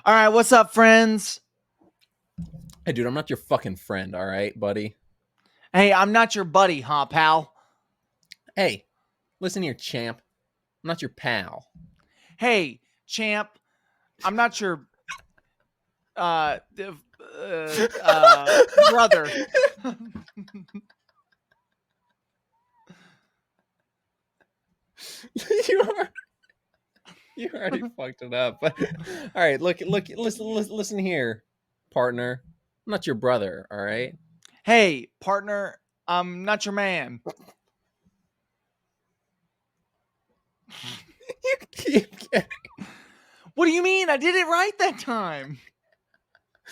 All right, what's up, friends? Hey, dude, I'm not your fucking friend, all right, buddy? Hey, I'm not your buddy, huh, pal? Hey, listen here, champ. I'm not your pal. Hey, champ, I'm not your brother. you are. You already fucked it up. But all right, listen here, partner. I'm not your brother, all right? Hey, partner, I'm not your man. You keep getting. What do you mean? I did it right that time.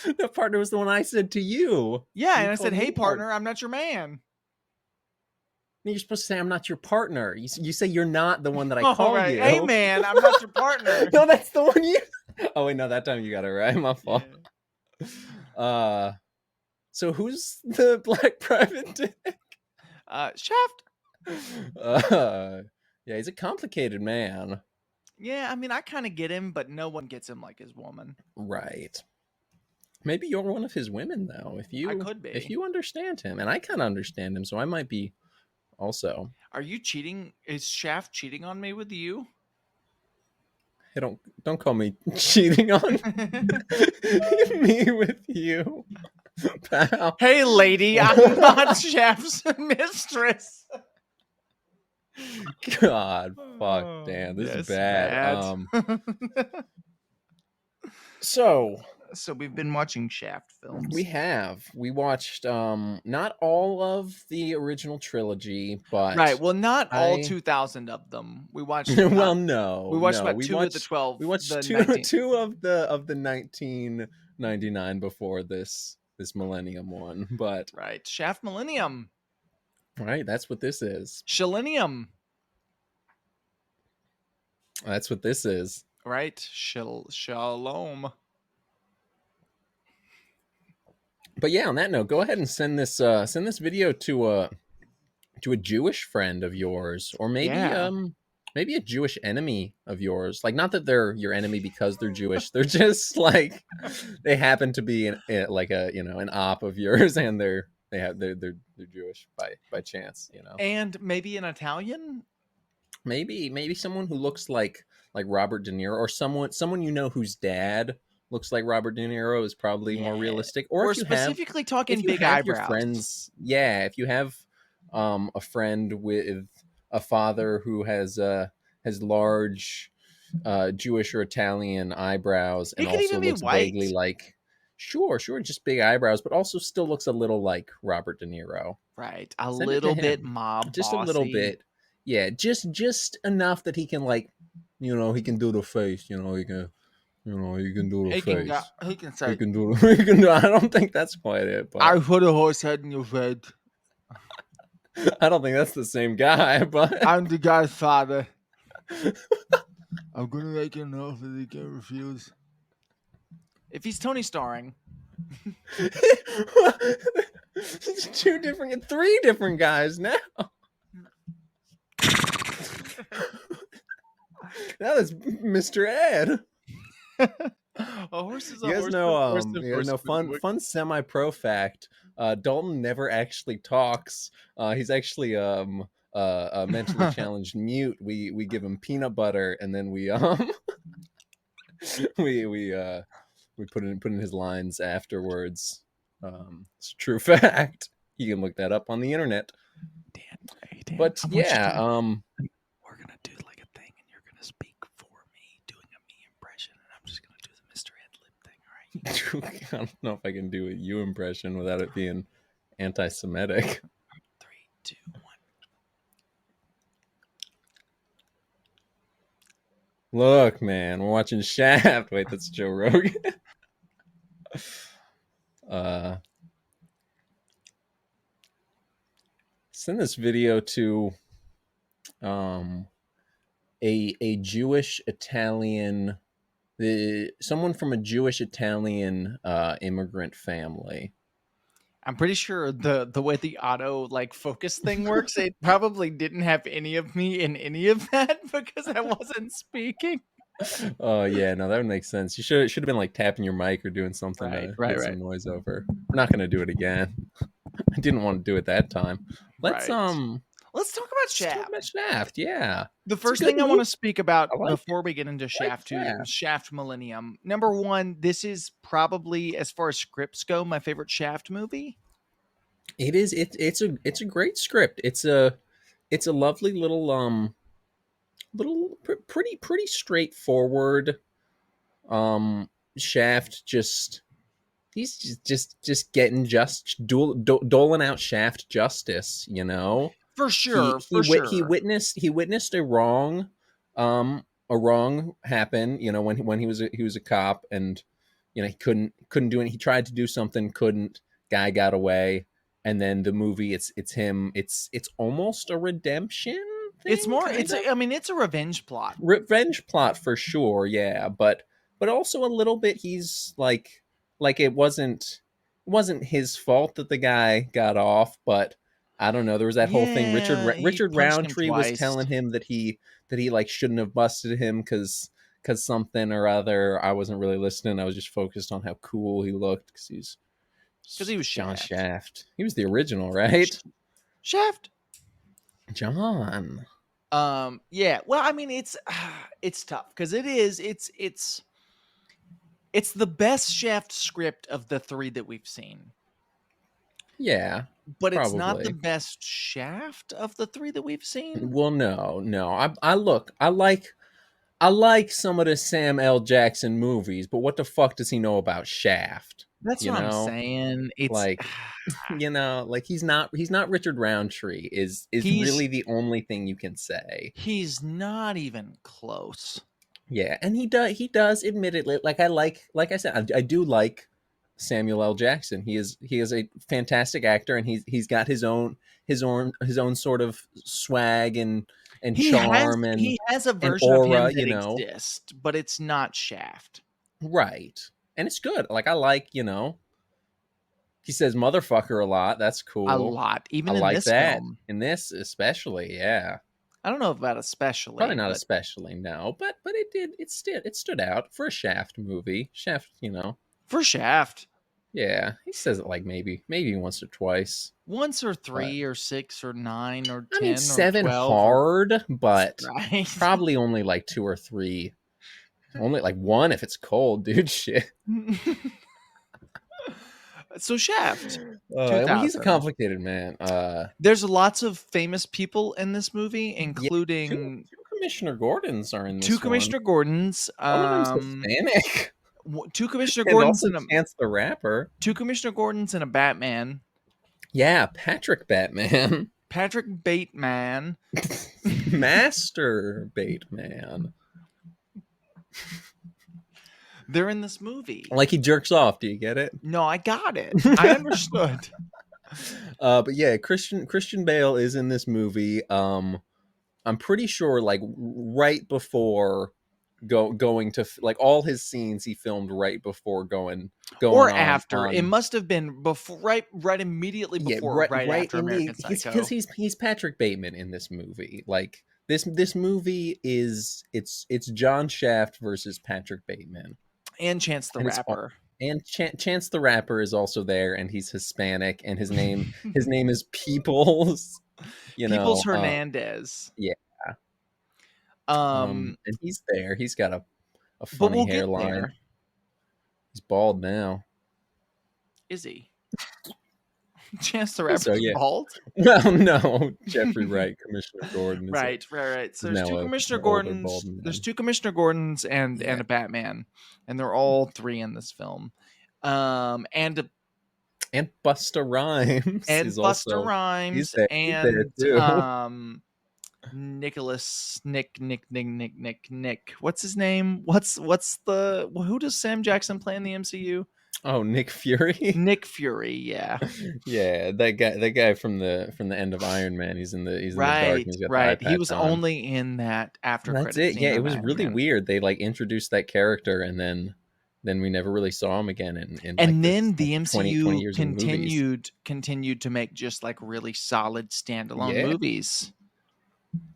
The partner was the one I said to you. Yeah, You and I told said, me "Hey, partner, I'm not your man." You're supposed to say I'm not your partner. You say you're not the one that I All call right. you. Hey, man, I'm not your partner. No, that's the one you. Oh wait, no, that time you got it right. My fault. Yeah. So who's the black private dick? Shaft. Yeah, he's a complicated man. Yeah, I mean, I kind of get him, but no one gets him like his woman. Right. Maybe you're one of his women though. I could be. If you understand him, and I kind of understand him, so I might be also. Are you cheating? Is Shaft cheating on me with you? Hey, don't call me cheating on me with you, pal. Hey, lady, I'm not Shaft's mistress. God, fuck, Dan, this is bad. So we've been watching Shaft films. We watched not all of the original trilogy, but right. Well, not all 2,000 of them. We watched. Well, no, we watched no. about two of the 12. We watched the two 19... two of the 1999 before this Millennium one, but right, Shaft Millennium. Right, that's what this is. Shalenium. That's what this is. Right, shalom. But yeah, on that note, go ahead and send this video to a Jewish friend of yours, or maybe maybe a Jewish enemy of yours. Like, not that they're your enemy because they're Jewish. They're just like they happen to be like a an op of yours, and they're Jewish by chance, And maybe an Italian. Maybe someone who looks like Robert De Niro, or someone whose dad looks like Robert De Niro is probably more realistic. Or if specifically talking big eyebrows. Your friends, if you have a friend with a father who has large Jewish or Italian eyebrows, and also looks vaguely like sure, just big eyebrows, but also still looks a little like Robert De Niro. Right, a little bit mob, just bossy. A little bit. Yeah, just enough that he can he can do the face. He can do the face. He can say. He can do. I don't think that's quite it. But I put a horse head in your head. I don't think that's the same guy. But I'm the guy's father. I'm gonna make an offer that he can refuse. If he's Tony starring. Three different guys now. That is Mr. Ed. A horse is a you guys horse. know, fun semi-pro fact. Dalton never actually talks. He's actually a mentally challenged mute. We give him peanut butter, and then we put in his lines afterwards. It's a true fact. You can look that up on the internet. Dan, but yeah, we're gonna do like a thing, and you're gonna speak for me, doing a me impression, and I'm just gonna do the Mr. Ed lip thing. All right? I don't know if I can do a you impression without it being anti-Semitic. 3, 2, 1. Look, man, we're watching Shaft. Wait, that's Joe Rogan. Send this video to a Jewish Italian, someone from a Jewish Italian immigrant family. I'm pretty sure the way the auto focus thing works, it probably didn't have any of me in any of that because I wasn't speaking. Oh yeah, no, that would make sense. You should have been like tapping your mic or doing something Right, to right, get right, some noise over. We're not gonna do it again. I didn't want to do it that time. Let's right. Let's talk about let's talk about Shaft. Shaft. Yeah, The it's a first good thing I want movie. to speak about I like it. before we get into I like Shaft 2 is Shaft. Shaft Millennium. Number one, this is probably, as far as scripts go, my favorite Shaft movie. It is. It's a great script. It's a lovely little pretty straightforward. Shaft just he's just getting doling out Shaft justice, you know. For he sure, he for sure. he witnessed a wrong happen, you know, when he was a cop, and you know he couldn't do it. He tried to do something, couldn't. Guy got away, and then the movie, it's him. It's almost a redemption It's thing, more, kind of I mean, it's a revenge plot. revenge plot for sure, yeah, but also a little bit he's like it wasn't his fault that the guy got off, but I don't know, there was that whole thing. Yeah, he Richard punched him Roundtree was twice. telling him that he like shouldn't have busted him because something or other. I wasn't really listening. I was just focused on how cool he looked because Because he's he was John Shaft. Shaft. He was the original, right? Shaft. John. Yeah. Well, I mean, it's tough because it's the best Shaft script of the three that we've seen, Yeah, but it's not the probably. best Shaft of the three that we've seen. Well, no. I look. I like some of the Sam L. Jackson movies, but what the fuck does he know about Shaft? That's You what I'm know, saying. It's like, like he's not Richard Roundtree. Is he's really the only thing you can say. he's not even close. Yeah, and he does admittedly, like I said, I do like Samuel L. Jackson. He is a fantastic actor, and he's got his own sort of swag and He has charm he has a and version of him aura, that you know. exists, but it's not Shaft Right. And it's good. Like I like, he says motherfucker a lot. That's a cool. lot, I even in like this that. film. In this especially, yeah. I don't know about Probably especially, not but especially, no, but it stood out for a Shaft movie. Shaft. for Shaft, Yeah. He says it like maybe once or twice. once or But three or six or nine or I mean 10 or 7 12 or hard, but right. probably only like 2 or 3. Only like 1 if it's cold, dude. Shit. So Shaft, Well, he's a 2000. complicated man. There's lots of famous people in this movie, Yeah, two including two Commissioner Gordons are in two this one. Commissioner Gordons, One of them's Hispanic, two Commissioner and Gordons also and a Chance the Rapper. two Commissioner Gordons and a Batman. Yeah, Patrick Batman, Patrick Bateman. Master Bateman. They're in this movie. Like he jerks off. Do you get it? No, I got it. I understood. But yeah, Christian Bale is in this movie. I'm pretty sure like right before going to like all his scenes he filmed right before going Or on after. It must have been before, right immediately yeah, before or right right after in the American he's because Psycho. he's Patrick Bateman in this movie. Like this movie is it's John Shaft versus Patrick Bateman, And Chance the and Rapper. Chance the Rapper is also there, and he's Hispanic, and his name is Peoples. You Peoples know, Hernandez. yeah. Um, And he's there. He's got a but funny we'll get hairline. there. He's bald now. Is he? Chance the So Rapper's yeah. bald? Well, no, Jeffrey Wright, Commissioner Gordon Right. So is there's now two an Commissioner older Gordons. bald There's man. two Commissioner Gordons and Yeah. a Batman, and they're all three in this film. And Busta Rhymes is Buster also he's Rhymes there. He's there and too. Nick. What's his name? What's the who does Sam Jackson play in the MCU? Oh, Nick Fury. Nick Fury, yeah. Yeah, that guy from the end of Iron Man. He's in the dark and he's got the eye Right. He patch was on. only in that after And that's credit it. Yeah, scene it of was Iron really Man. weird. They like introduced that character, and then we never really saw him again in like And this then like the 20 MCU years of movies. continued to make just like really solid standalone Yeah, movies.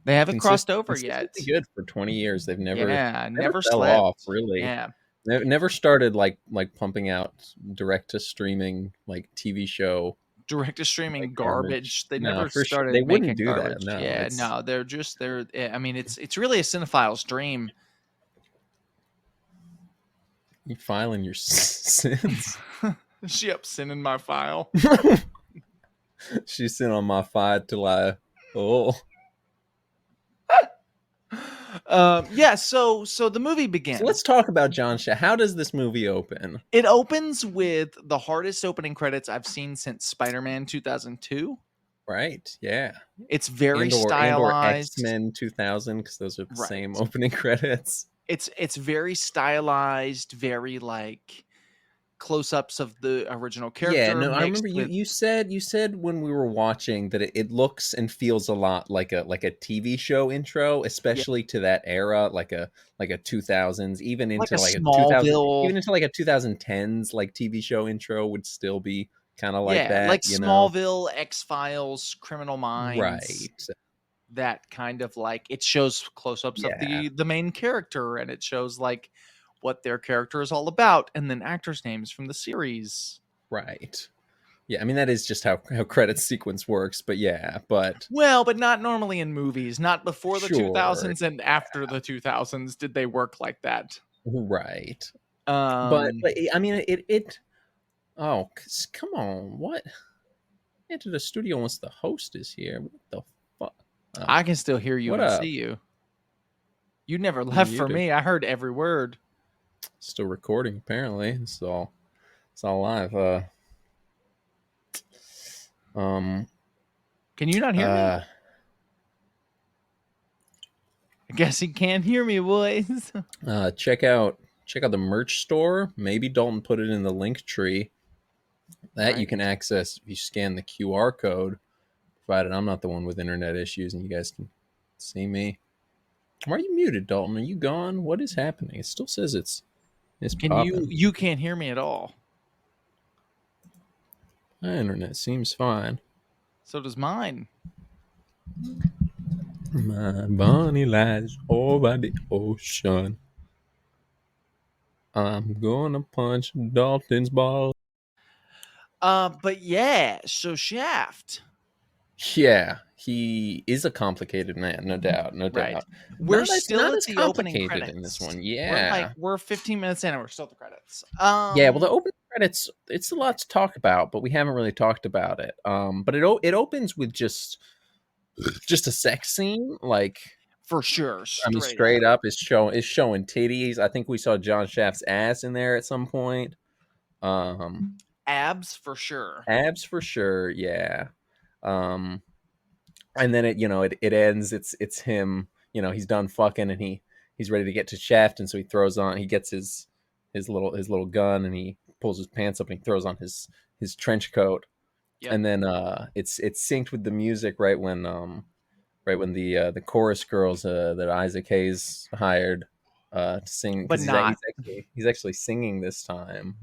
They haven't crossed over yet. Consistently good for 20 years. They've never Never fell off, slept. really. Yeah. Never started like pumping out direct to streaming like TV show Direct to streaming like garbage. They No, never for sure they started wouldn't making do that. garbage. No, Yeah, it's no, they're. I mean, it's really a cinephile's dream. you filing your sins. She up sending my file. She's sitting on my file till I Yeah. So the movie begins. So let's talk about John Shaft. How does this movie open? It opens with the hardest opening credits I've seen since Spider-Man 2002. Right. Yeah. It's very and stylized. X-Men 2000 because those are the Right. same opening credits. It's very stylized, very like close-ups of the original character. Yeah, no, I remember you said when we were watching that it looks and feels a lot like a TV show intro, especially to that era, like a 2000s, even into like a 2000, even into like a 2010s like TV show intro would still be kind of like that, like you Smallville, X-Files, Criminal Minds, right? That kind of like it shows close-ups of the main character, and it shows like what their character is all about, and then actors' names from the series. Right. Yeah, I mean that is just how credit sequence works, but but not normally in movies. Not before the 2000s and after the 2000s did they work like that. Right. But I mean it oh, come on. What? Enter the studio once the host is here. What the fuck? I can still hear you and see you. You never left for me. I heard every word. Still recording, apparently. It's all live. Can you not hear me? I guess he can't hear me, boys. Check out the merch store. Maybe Dalton put it in the link tree. That you can access if you scan the QR code, provided I'm not the one with internet issues and you guys can see me. Why are you muted, Dalton? Are you gone? What is happening? It still says it's popping. You can't hear me at all. My internet seems fine. So does mine. My bunny lies over the ocean. I'm gonna punch Dalton's ball. But yeah, so Shaft. Yeah, he is a complicated man, no doubt, no doubt. We're still at the opening credits in this one. Yeah, we're 15 minutes in and we're still at the credits. Yeah, well, the opening credits, it's a lot to talk about, but we haven't really talked about it. But it opens with just a sex scene, like for sure. Straight up is showing titties. I think we saw John Shaft's ass in there at some point. Abs for sure. Yeah. And then it ends. It's him. He's done fucking and he's ready to get to Shaft, and so he gets his little gun and he pulls his pants up and he throws on his trench coat. Yep. And then it's synced with the music right when the chorus girls that Isaac Hayes hired to sing, but he's actually singing this time.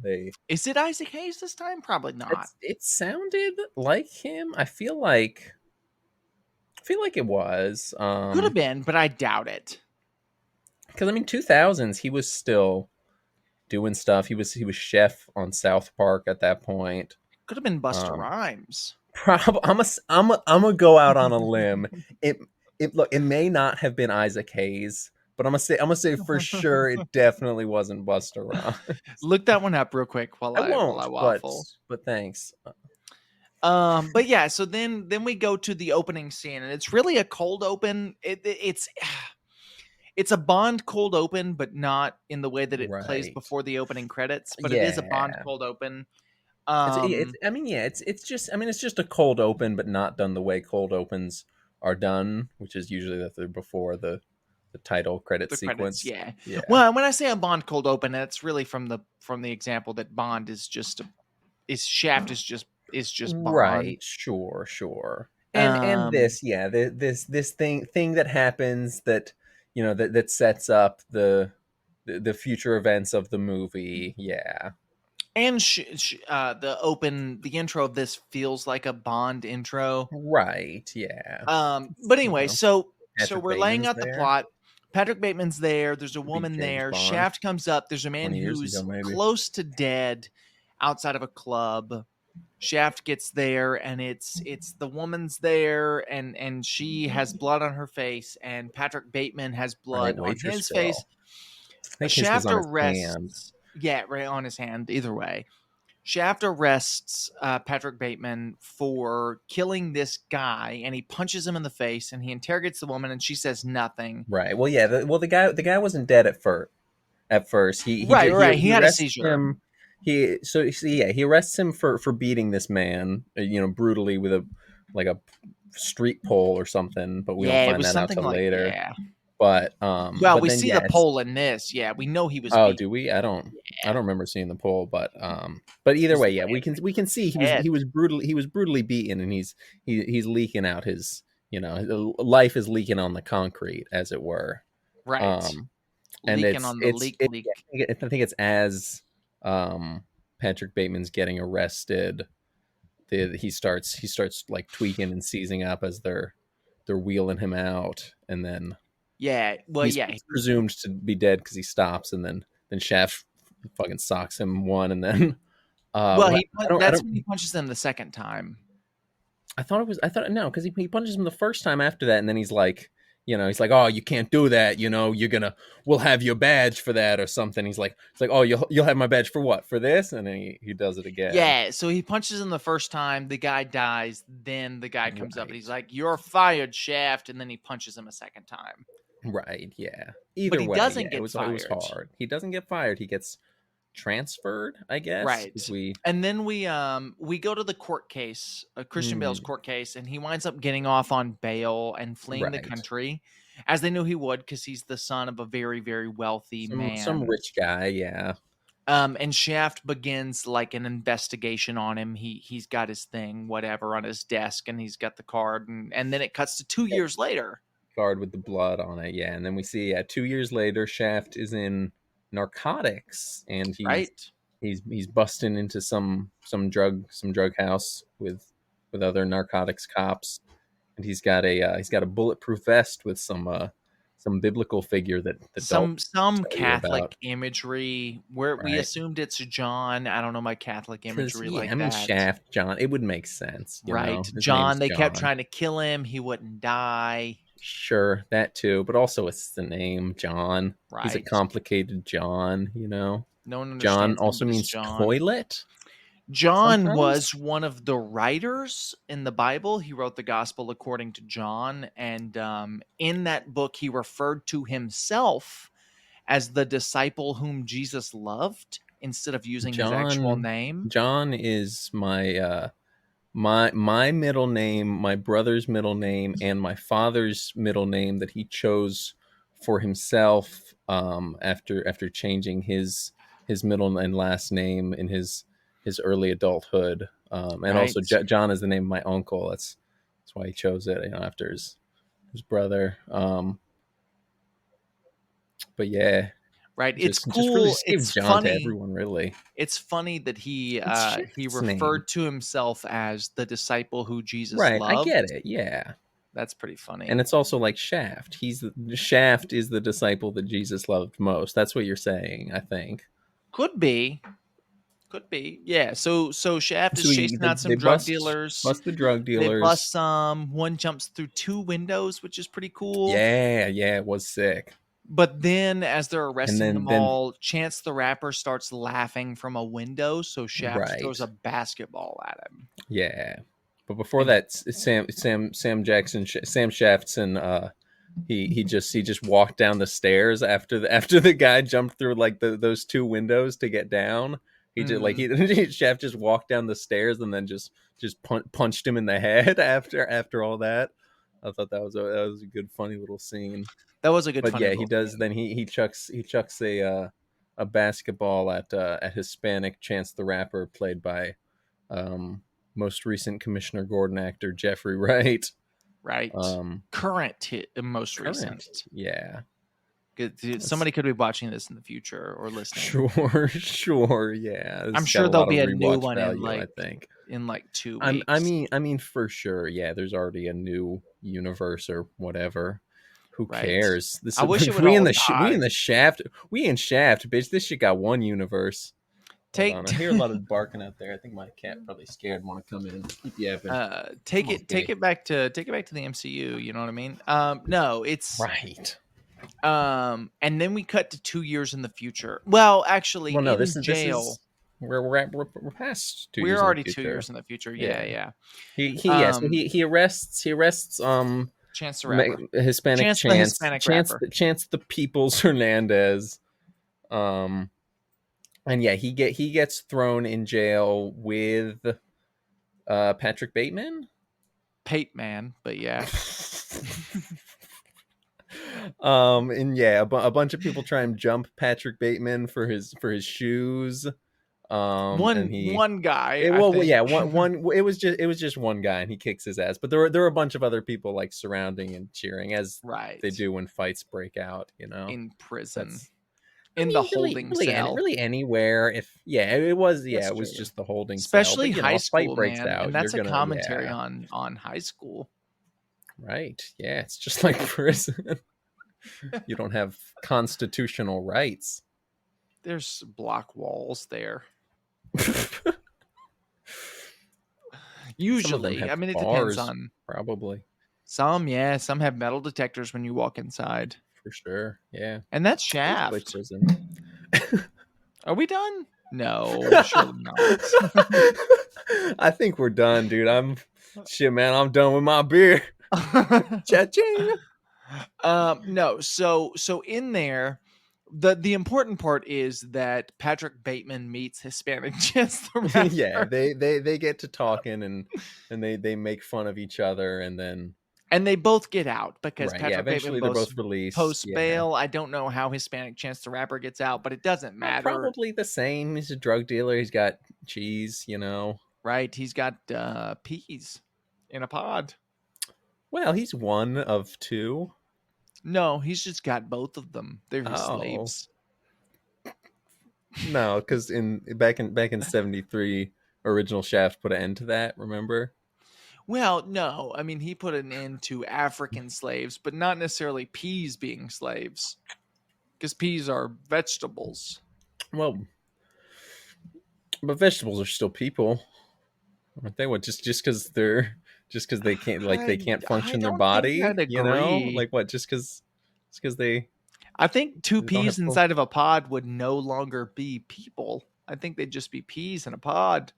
Is it Isaac Hayes this time? Probably not. It sounded like him. I feel like it was. Could have been, but I doubt it. Because 2000s, he was still doing stuff. He was chef on South Park at that point. Could have been Busta Rhymes. I'm gonna go out on a limb. It may not have been Isaac Hayes, but I'm gonna say for sure it definitely wasn't Busta Rhymes. Look that one up real quick while I waffle. But thanks. But yeah, so then we go to the opening scene, and it's really a cold open. It's a Bond cold open, but not in the way that it plays before the opening credits. But it is a Bond cold open. It's just a cold open, but not done the way cold opens are done, which is usually that they're before the title credit sequence. Credits, yeah. Well, when I say a Bond cold open, that's really from the example that Bond is Shaft is just Bond. Right. Sure. And this thing that happens that that sets up the future events of the movie. Yeah. And the intro of this feels like a Bond intro. Right, yeah. But anyway, so So Patrick we're laying Bateman's out the there. plot. Patrick Bateman's there. There's a Could be woman James there. Bond. Shaft comes up. There's a man 20 years who's ago, maybe. close to dead outside of a club. Shaft gets there, and it's the woman's there, and she has blood on her face, and Patrick Bateman has blood on Waitress his girl. face. I think his was Shaft on his hand. arrests, yeah, right on his hand. Either way, Shaft arrests Patrick Bateman for killing this guy, and he punches him in the face, and he interrogates the woman, and she says nothing. Right. Well, yeah. The guy wasn't dead at first. At first, Right. He he had a arrests seizure. him. He arrests him for beating this man, brutally with a street pole or something. But we don't Yeah, it find was that out something till like later. yeah. But Well, but we then see yeah, the pole in this. Yeah, we know he was. oh, beat. do we? I don't Yeah. remember seeing the pole, but either way, yeah, we can see Head. he was brutally beaten, and he's leaking out his life is leaking on the concrete, as it were. Right. And Leaking on the leak. I think it's as Patrick Bateman's getting arrested, he starts like tweaking and seizing up as they're wheeling him out, and then Yeah. Well, he's yeah. presumed to be dead because he stops, and then Shaft fucking socks him one, and then Well, that's when he punches him the second time. I thought no, because he punches him the first time after that, and then he's like, oh, you can't do that, we'll have your badge for that or something. It's like, oh, you'll have my badge for what? For this? And then he does it again. Yeah, so he punches him the first time, the guy dies, then the guy comes up and he's like, "You're fired, Shaft," and then he punches him a second time. Right, yeah. But he doesn't yeah, get it was fired. hard. He doesn't get fired. He gets transferred, I guess. Right. And then we go to the court case, Christian Bale's court case, and he winds up getting off on bail and fleeing the country, as they knew he would, because he's the son of a very, very wealthy man. Some rich guy, yeah. And Shaft begins like an investigation on him. He's got his thing, whatever, on his desk, and he's got the card, and then it cuts to 2 years later. Card with the blood on it, yeah. And then we see 2 years later, Shaft is in narcotics, and he's busting into some drug house with other narcotics cops, and he's got a bulletproof vest with some biblical figure that some Catholic imagery where we assumed it's John. I don't know my Catholic imagery that. Shaft, John, it would make sense, right? John, they kept trying to kill him. He wouldn't die. Sure, that too, but also it's the name John. Right. He's a complicated John, No one understands. John also means toilet. John was one of the writers in the Bible. He wrote the Gospel according to John, and in that book, he referred to himself as the disciple whom Jesus loved instead of using his actual name. John is my my middle name, my brother's middle name, and my father's middle name that he chose for himself after changing his middle and last name in his early adulthood. And also John is the name of my uncle. That's why he chose it, after his brother. But yeah. Right, it's cool. Just really it's John funny to everyone, really. It's funny that he referred to himself as the disciple who Jesus loved. I get it. Yeah, that's pretty funny. And it's also like Shaft. Shaft is the disciple that Jesus loved most. That's what you're saying, I think. Could be. Yeah. So Shaft is chasing out some drug dealers. Bust the drug dealers. They bust some. One jumps through 2 windows, which is pretty cool. Yeah, it was sick. But then, as they're arresting them all, Chance the Rapper starts laughing from a window, so Shaft throws a basketball at him. Yeah, but before that, Sam Shaftson, he just walked down the stairs after the guy jumped through like those 2 windows to get down. Shaft just walked down the stairs and then just punched him in the head after all that. I thought that was a good, funny little scene. That was a good. But yeah, he does. Then he chucks a basketball at Hispanic Chance the Rapper, played by most recent Commissioner Gordon actor Jeffrey Wright. Right. Most recent. Yeah. Somebody could be watching this in the future or listening. Sure. Yeah. I'm sure there'll be a new one value, I think. In like 2 weeks. I mean, for sure. Yeah. There's already a new universe or whatever. Who Right. cares? I wish it would all We in die. the Shaft. We in Shaft, bitch. This shit got one universe. Hold Take on. I hear a lot of barking out there. I think my cat probably scared and want to come in. Keep yapping. take Come on, it take kitty. it back to the MCU, you know what I mean? No, it's Right. and then we cut to 2 years in the future. Well, actually Well, no. in This jail. is where we're past 2 years We're in the already 2 future. years in the future. Yeah. Yeah. So he arrests Chance the Rapper. Hispanic Chance the Hispanic rapper. Chance the Peoples Hernandez. And yeah, he gets thrown in jail with Patrick Bateman. Pate Man, but yeah. And yeah, a bunch of people try and jump Patrick Bateman for his shoes. And One guy, I think. yeah, one it was just one guy, and he kicks his ass. But there were a bunch of other people like surrounding and cheering, as Right. they do when fights break out. In prison. That's In the holding cell. really anywhere. If it was That's it was true. just the holding Especially cell. But, high a fight school, breaks man. out, And that's a you're gonna commentary on high school. right. Yeah, it's just like prison. You don't have constitutional rights. There's block walls there. Usually. I mean, it depends on probably. some, yeah. Some have metal detectors when you walk inside. For sure. Yeah. And that's Like Shaft. prison. Are we done? No, surely not. I think we're done, dude. I'm done with my beer. Cha-ching. No, so in there, the important part is that Patrick Bateman meets Hispanic Chance the Rapper. Yeah, they get to talking and they make fun of each other, and they both get out because right, Patrick eventually Bateman they're both released post bail. I don't know how Hispanic Chance the Rapper gets out, but it doesn't matter. Probably the same. He's a drug dealer. He's got cheese, Right, he's got peas in a pod. Well, he's one of two. No, he's just got both of them. They're his slaves. No, because back in '73, original Shaft put an end to that. Remember? Well, no. I mean, he put an end to African slaves, but not necessarily peas being slaves, because peas are vegetables. Well, but vegetables are still people, aren't they? What just because they can't they can't function their body? I'd agree. Like what? Just because they. I think two don't peas have inside of a pod would no longer be people. I think they'd just be peas in a pod.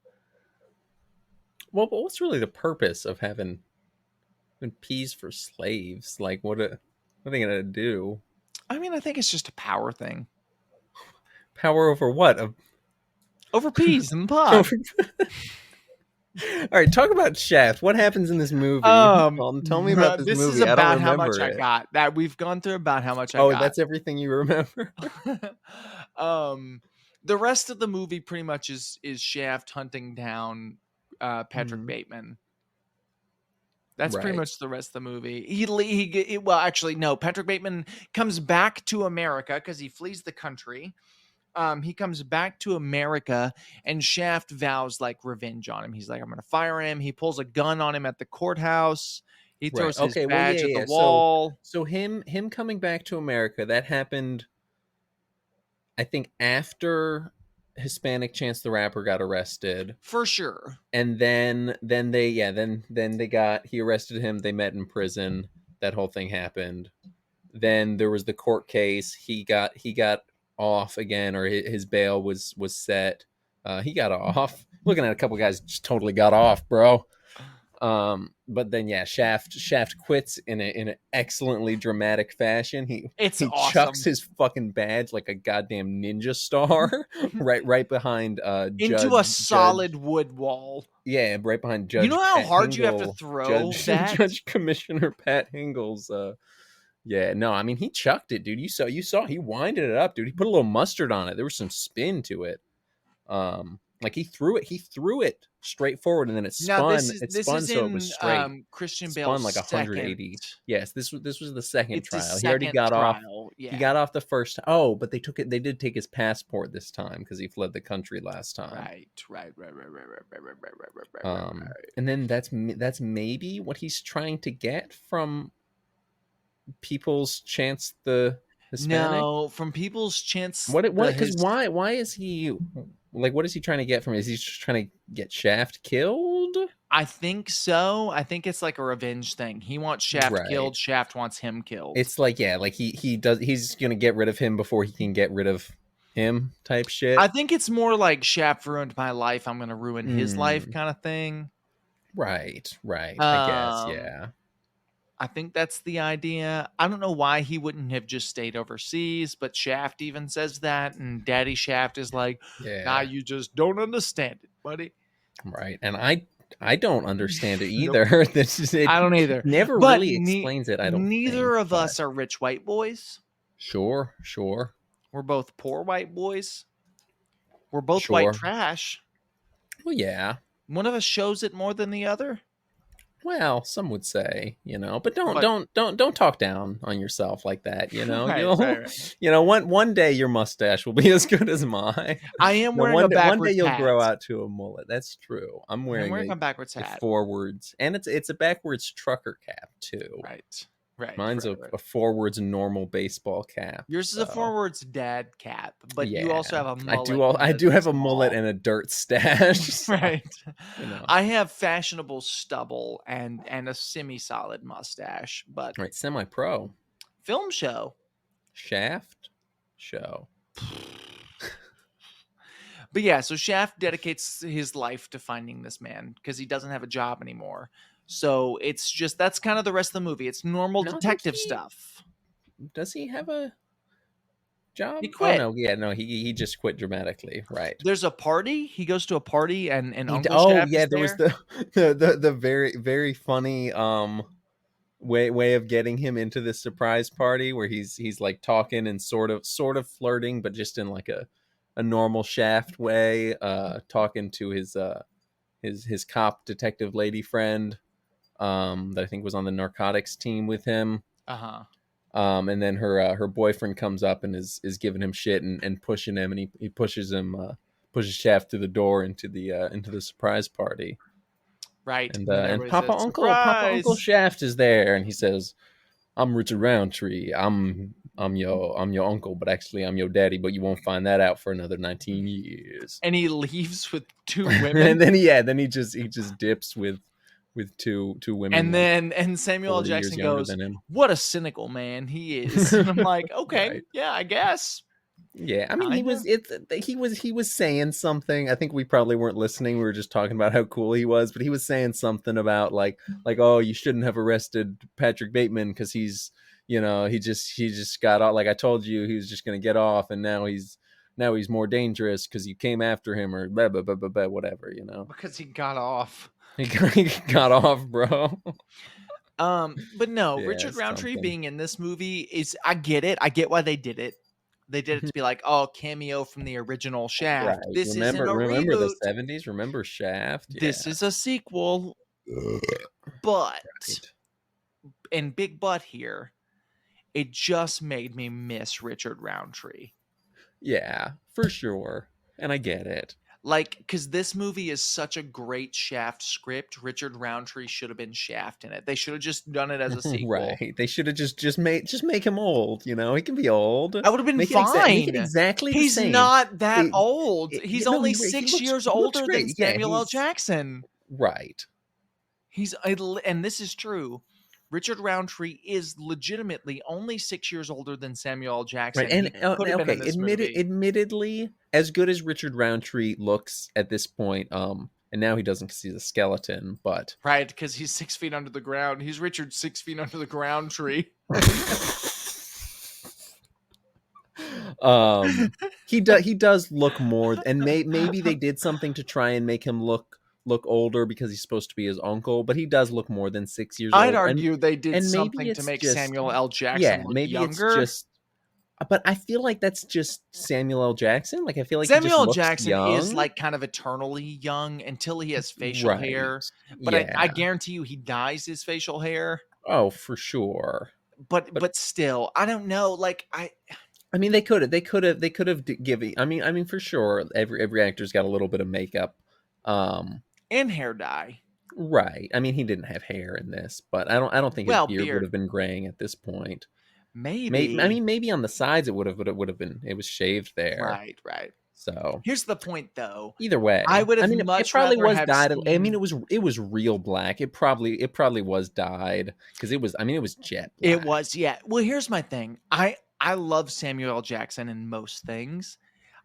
Well, but what's really the purpose of having peas for slaves? Like, what are they gonna do? I mean, I think it's just a power thing. Power over what? Over peas in the pod. All right, talk about Shaft. What happens in this movie? Tell me about this movie. Is about how remember much I got. That we've gone through about how much I got. Oh, that's everything you remember? The rest of the movie pretty much is Shaft hunting down Patrick Bateman. That's pretty much the rest of the movie. Well, actually, no. Patrick Bateman comes back to America because he flees the country. He comes back to America, and Shaft vows like revenge on him. He's like, I'm going to fire him. He pulls a gun on him at the courthouse. He throws his badge at the wall. So him coming back to America, that happened, I think, after Hispanic Chance the Rapper got arrested. For sure. And then he arrested him. They met in prison. That whole thing happened. Then there was the court case. He got off again, or his bail was set. He got off. Looking at a couple guys just totally got off, bro. But then Shaft quits in an excellently dramatic fashion. He awesome. chucks his fucking badge like a goddamn ninja star right behind into a solid wood wall. Yeah, right behind Judge. You know how Pat hard Hingle, you have to throw that? Judge Commissioner Pat Hingle's. Yeah, no, I mean, he chucked it, dude. You saw he winded it up, dude. He put a little mustard on it. There was some spin to it. Like he threw it straight forward, and then it spun. It was straight. Christian Bale Bale spun like 180. Yes, this was the second trial. He already got off. Yeah. He got off the first. Oh, but they did take his passport this time because he fled the country last time. Right. And then that's maybe what he's trying to get from People's Chance the Hispanic? No, from People's Chance What? Because why is he like? What is he trying to get from it? Is he just trying to get Shaft killed? I think so. I think it's like a revenge thing. He wants Shaft Right. killed. Shaft wants him killed. It's like, yeah, like he's gonna get rid of him before he can get rid of him type shit. I think it's more like Shaft ruined my life, I'm gonna ruin his life kind of thing. Right. I guess, Um, yeah. I think that's the idea. I don't know why he wouldn't have just stayed overseas, but Shaft even says that, and Daddy Shaft is like, Yeah. "Nah, you just don't understand it, buddy." Right. And I don't understand it Nope. either. This is it. I don't either. Never But really explains it. I don't. neither think, of us are rich white boys. Sure. We're both poor white boys. We're both Sure. white trash. Well, yeah. One of us shows it more than the other. Well, some would say, but don't talk down on yourself like that. Right. One day your mustache will be as good as mine. I am wearing one a day backwards you'll hat. grow out to a mullet. That's true. I'm I'm wearing a backwards a hat. forwards, and it's a backwards trucker cap too. Right. Mine's a forwards normal baseball cap. Yours is a forwards dad cap, but yeah, you also have a mullet. I do have a mullet and a dirt stash. So, right. You I have fashionable stubble and a semi-solid mustache, but right, semi-pro film show. Shaft show. But yeah, so Shaft dedicates his life to finding this man because he doesn't have a job anymore. So it's just that's kind of the rest of the movie. It's normal detective stuff. Does he have a job? He quit. Oh no, yeah, no, he just quit dramatically, right? There's a party. He goes to a party and Uncle Shaft is there was the very very funny way of getting him into this surprise party where he's like talking and sort of flirting, but just in like a normal Shaft way, talking to his cop detective lady friend, that I think was on the narcotics team with him. And then her boyfriend comes up and is giving him shit and pushing him, and he pushes pushes Shaft through the door into the surprise party. Right. And Papa Uncle Shaft is there, and he says, "I'm Richard Roundtree. I'm your uncle, but actually I'm your daddy. But you won't find that out for another 19 years." And he leaves with two women, and then he just dips with two women. And Samuel L. Jackson goes, "What a cynical man he is." And I'm like, okay, right. Yeah, I guess. Yeah, I mean, he was saying something. I think we probably weren't listening. We were just talking about how cool he was, but he was saying something about like, oh, you shouldn't have arrested Patrick Bateman because he's, he just got off. Like I told you, he was just going to get off, and now he's more dangerous because you came after him or blah, blah, blah, blah, blah, whatever, Because he got off. He got off, bro. But no, yeah, Richard Roundtree being in this movie is, I get it. I get why they did it. They did it to be like, oh, cameo from the original Shaft. Right. This isn't a remember reboot. The 70s? Remember Shaft? Yeah. This is a sequel. But, and big but here, it just made me miss Richard Roundtree. Yeah, for sure. And I get it. Like, because this movie is such a great Shaft script, Richard Roundtree should have been Shaft in it. They should have just done it as a sequel. Right. They should have just make him old. He can be old. That would have been fine. Make it exactly the same. He's not that old. He's only 6 years older than Samuel L. Jackson. Right. And this is true. Richard Roundtree is legitimately only 6 years older than Samuel L. Jackson. Right. And admittedly, as good as Richard Roundtree looks at this point, and now he doesn't because he's a skeleton, but right, because he's 6 feet under the ground. He's Richard 6 feet under the ground tree. He does look more, and maybe they did something to try and make him look older because he's supposed to be his uncle, but he does look more than 6 years old. I'd argue they did something to make Samuel L. Jackson look younger. It's just, but I feel like that's just Samuel L. Jackson. Like I feel like Samuel L. Jackson young. Is like kind of eternally young until he has facial hair. But I guarantee you he dyes his facial hair. Oh, for sure. But still, I don't know. Like I mean, they could have given. I mean, for sure, every actor's got a little bit of makeup. And hair dye. Right. I mean, he didn't have hair in this, but I don't think his Well, beard would beard, have been graying at this point. I maybe. mean, maybe on the sides it would have, but it would have been. It was shaved there, Right, right. so Here's the point, though. either I way, would I have mean, it much probably rather was have dyed. I mean, seen. it was real black. It probably was dyed because it was. I mean, it was jet It black. was, yeah. Well, here's my thing. I love Samuel L. Jackson in most things.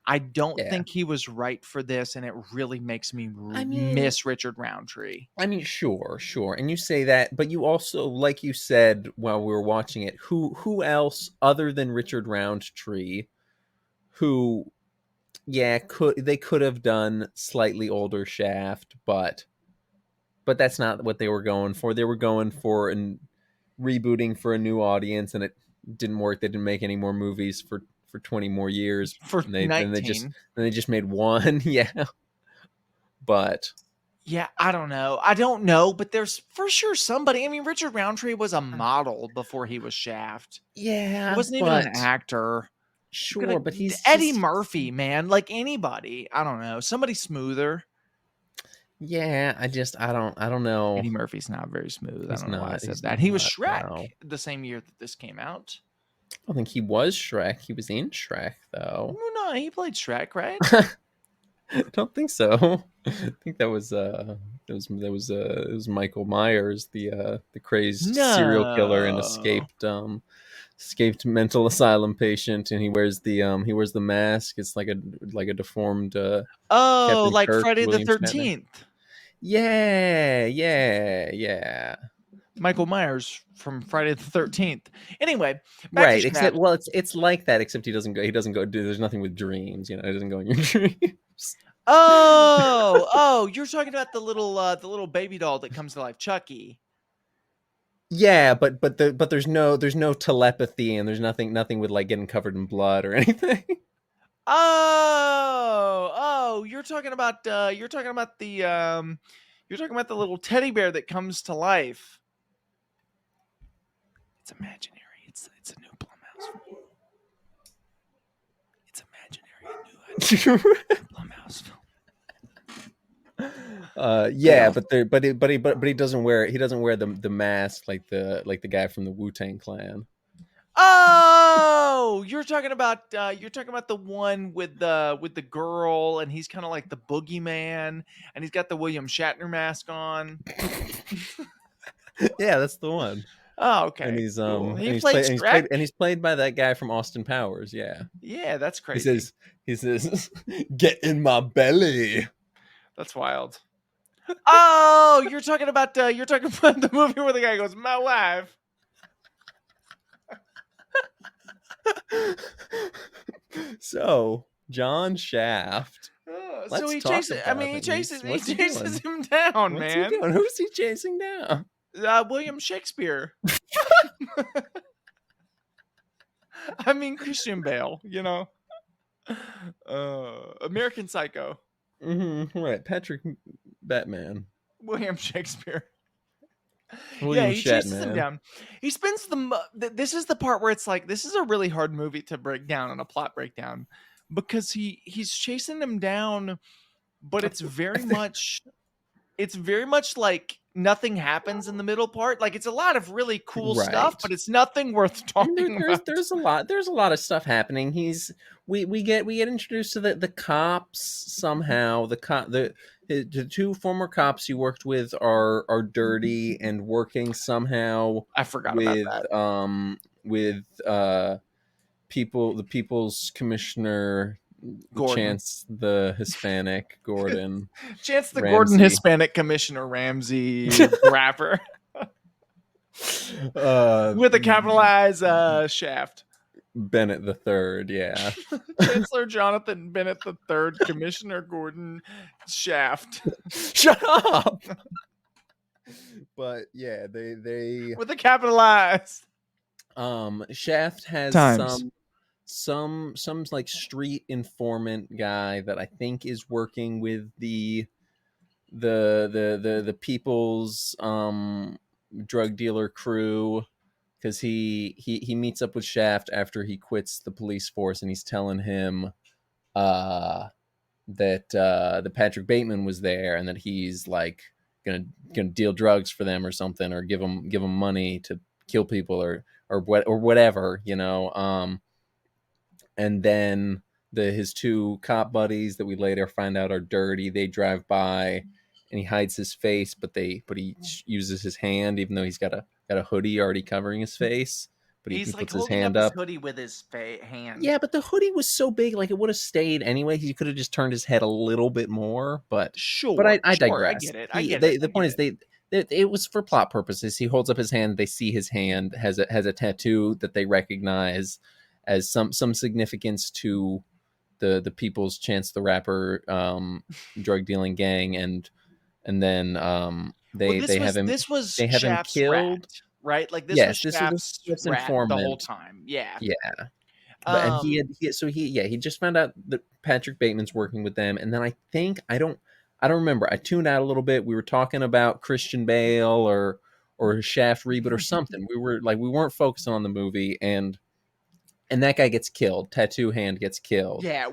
I don't Yeah. think he was right for this, and it really makes me I mean, miss Richard Roundtree. sure, and you say that, but you also, like you said while we were watching it, who else other than Richard Roundtree, who, yeah, could have done slightly older Shaft, but that's not what they were going for. They were going for and rebooting for a new audience, and it didn't work. They didn't make any more movies for 20 more years, For and '19. they just made one, yeah, but. Yeah, I don't know. I don't know, but there's for sure somebody. I mean, Richard Roundtree was a model before he was Shaft. He Yeah, wasn't even an but actor. sure, but he's Eddie just Murphy, man, like anybody. I don't know. Somebody smoother. yeah. I don't know. Eddie Murphy's not very smooth. I He's don't know why I not. said He's that. He was not. Shrek No, the same year that this came out. I don't think he was Shrek. He was in Shrek though. No, he played Shrek, right? I don't think so. I think that was it was Michael Myers, the crazed serial killer and No. escaped mental asylum patient, and he wears the mask. It's like a deformed Oh, Captain like Kirk, Friday the William Shatner. 13th. Yeah. Michael Myers from Friday the 13th. Anyway, back to Right. Except, Shaft. well, it's like that. Except he doesn't go. He doesn't go. There's nothing with dreams. You know, he doesn't go in your dreams. Oh, you're talking about the little baby doll that comes to life, Chucky. Yeah, but there's no telepathy, and there's nothing with like getting covered in blood or anything. You're talking about the little teddy bear that comes to life. It's imaginary. It's a new Blumhouse film. It's imaginary. A new Blumhouse film. Yeah, but he doesn't wear the mask like the guy from the Wu-Tang Clan. Oh, you're talking about the one with the girl, and he's kind of like the boogeyman, and he's got the William Shatner mask on. Yeah, that's the one. Oh, okay. And he's cool. and He he's played played Shrek. and he's played by that guy from Austin Powers. Yeah. Yeah, that's crazy. He says, "Get in my belly." That's wild. Oh, you're talking about the movie where the guy goes, "My wife." So, John Shaft. So Let's he talk chases. I about mean, he him. chases What's he doing? him down, What's he man. doing? Who's he chasing down? William Shakespeare. I mean, Christian Bale. You know, American Psycho. Right, Patrick Batman. William Shakespeare. William He chases him Shatman. down. He spends this is the part where it's like, this is a really hard movie to break down on a plot breakdown, because he's chasing him down, but it's very much like nothing happens in the middle part. Like, it's a lot of really cool stuff, Right. but it's nothing worth talking about. There's a lot of stuff happening. We get introduced to the cops somehow. The two former cops he worked with are dirty and working somehow I forgot about that. with the people's commissioner Gordon. Chance the Hispanic Gordon. Chance the Ramsey. Gordon Hispanic Commissioner Ramsey rapper. With a capitalized Shaft. Bennett the Third, yeah. Chancellor Jonathan Bennett the Third, Commissioner Gordon Shaft. Shut up. But yeah, they With a capitalized. Shaft has Times. some like street informant guy that I think is working with the people's drug dealer crew, because he meets up with Shaft after he quits the police force, and he's telling him that Patrick Bateman was there, and that he's like gonna deal drugs for them or something, or give them money to kill people, or whatever, and then his two cop buddies that we later find out are dirty. They drive by, and he hides his face, but he uses his hand, even though he's got a hoodie already covering his face. But he He's like puts his holding up hand his up. hoodie with his hand. Yeah, but the hoodie was so big, like it would have stayed anyway. He could have just turned his head a little bit more, but Sure, I sure, I digress. get it. The point is it was for plot purposes. He holds up his hand. They see his hand has a tattoo that they recognize as some significance to the People's Chance the Rapper drug dealing gang, and then they have him Shaft's killed. rat, right? Like this was Yes, this Shaft's was rat the whole informant. time. Yeah. Yeah. But and he just found out that Patrick Bateman's working with them, and then I think I don't remember. I tuned out a little bit. We were talking about Christian Bale or Shaft reboot or something. We weren't focusing on the movie, and that guy gets killed. Tattoo Hand gets killed. Yeah,